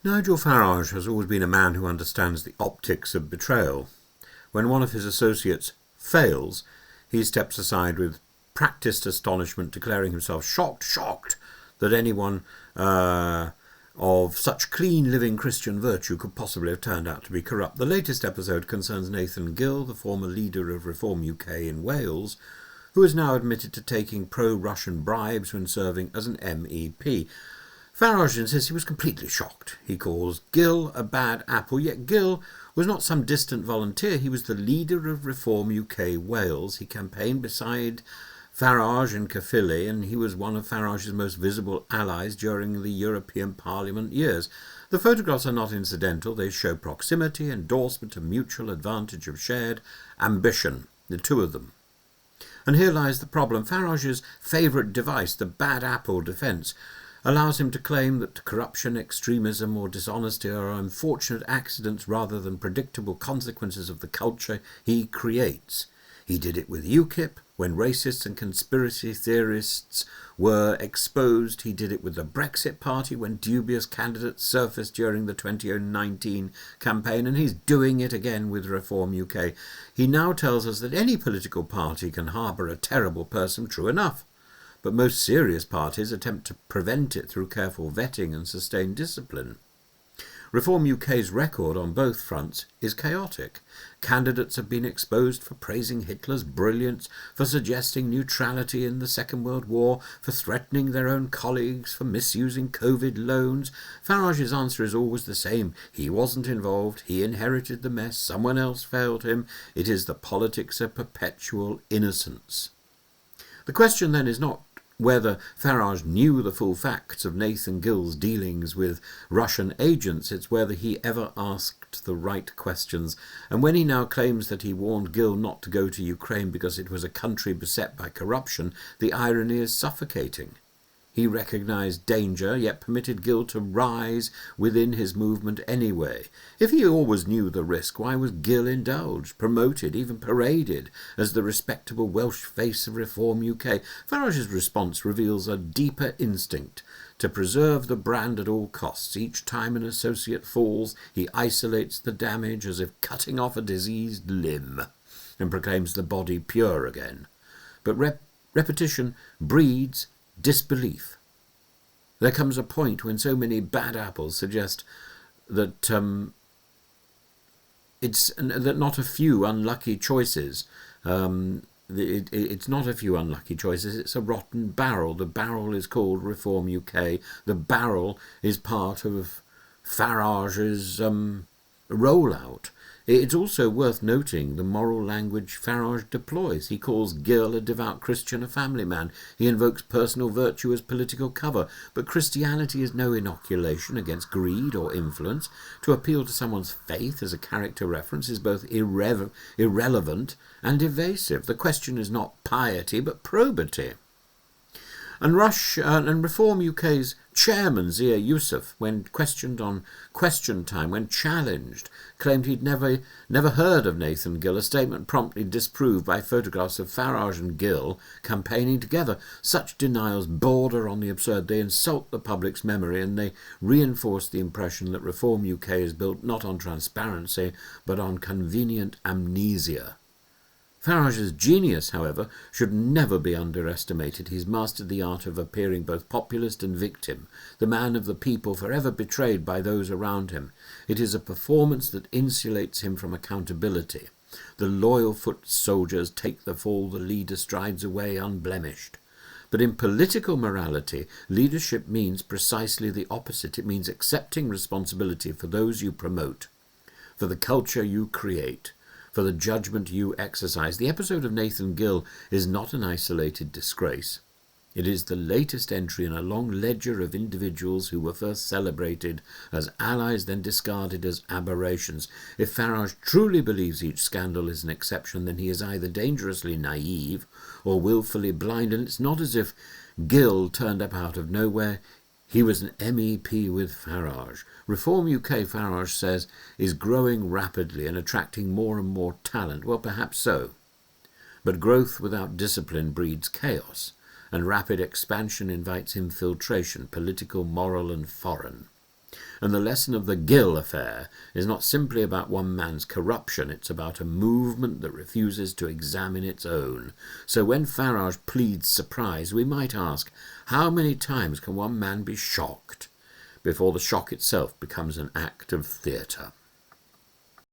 Nigel Farage has always been a man who understands the optics of betrayal. When one of his associates fails, he steps aside with practised astonishment, declaring himself shocked that anyone of such clean living Christian virtue could possibly have turned out to be corrupt. The latest episode concerns Nathan Gill, the former leader of Reform UK in Wales, who is now admitted to taking pro-Russian bribes when serving as an MEP. Farage insists he was completely shocked. He calls Gill a bad apple, yet Gill was not some distant volunteer. He was the leader of Reform UK Wales. He campaigned beside Farage in Caerphilly, and he was one of Farage's most visible allies during the European Parliament years. The photographs are not incidental. They show proximity, endorsement, and mutual advantage of shared ambition, the two of them. And here lies the problem. Farage's favourite device, the bad apple defence, allows him to claim that corruption, extremism or dishonesty are unfortunate accidents rather than predictable consequences of the culture he creates. He did it with UKIP when racists and conspiracy theorists were exposed. He did it with the Brexit Party when dubious candidates surfaced during the 2019 campaign, and he's doing it again with Reform UK. He now tells us that any political party can harbour a terrible person, true enough. But most serious parties attempt to prevent it through careful vetting and sustained discipline. Reform UK's record on both fronts is chaotic. Candidates have been exposed for praising Hitler's brilliance, for suggesting neutrality in the Second World War, for threatening their own colleagues, for misusing COVID loans. Farage's answer is always the same. He wasn't involved. He inherited the mess. Someone else failed him. It is the politics of perpetual innocence. The question then is not whether Farage knew the full facts of Nathan Gill's dealings with Russian agents, it's whether he ever asked the right questions. And when he now claims that he warned Gill not to go to Ukraine because it was a country beset by corruption, the irony is suffocating. He recognised danger, yet permitted Gill to rise within his movement anyway. If he always knew the risk, why was Gill indulged, promoted, even paraded as the respectable Welsh face of Reform UK? Farage's response reveals a deeper instinct to preserve the brand at all costs. Each time an associate falls, he isolates the damage as if cutting off a diseased limb, and proclaims the body pure again. But repetition breeds disbelief. There comes a point when so many bad apples suggest that that not a few unlucky choices. It's not a few unlucky choices. It's a rotten barrel. The barrel is called Reform UK. The barrel is part of Farage's rollout. It's also worth noting the moral language Farage deploys. He calls Gill a devout Christian, a family man. He invokes personal virtue as political cover. But Christianity is no inoculation against greed or influence. To appeal to someone's faith as a character reference is both irrelevant and evasive. The question is not piety, but probity. And Reform UK's chairman, Zia Youssef, when questioned on Question Time, when challenged, claimed he'd never heard of Nathan Gill, a statement promptly disproved by photographs of Farage and Gill campaigning together. Such denials border on the absurd. They insult the public's memory, and they reinforce the impression that Reform UK is built not on transparency, but on convenient amnesia. Farage's genius, however, should never be underestimated. He's mastered the art of appearing both populist and victim, the man of the people forever betrayed by those around him. It is a performance that insulates him from accountability. The loyal foot soldiers take the fall, the leader strides away unblemished. But in political morality, leadership means precisely the opposite. It means accepting responsibility for those you promote, for the culture you create, for the judgment you exercise. The episode of Nathan Gill is not an isolated disgrace. It is the latest entry in a long ledger of individuals who were first celebrated as allies, then discarded as aberrations. If Farage truly believes each scandal is an exception, then he is either dangerously naive or willfully blind, and it's not as if Gill turned up out of nowhere. He was an MEP with Farage. Reform UK, Farage says, is growing rapidly and attracting more and more talent. Well, perhaps so. But growth without discipline breeds chaos, and rapid expansion invites infiltration, political, moral and foreign. And the lesson of the Gill affair is not simply about one man's corruption, it's about a movement that refuses to examine its own. So when Farage pleads surprise, we might ask, how many times can one man be shocked before the shock itself becomes an act of theatre?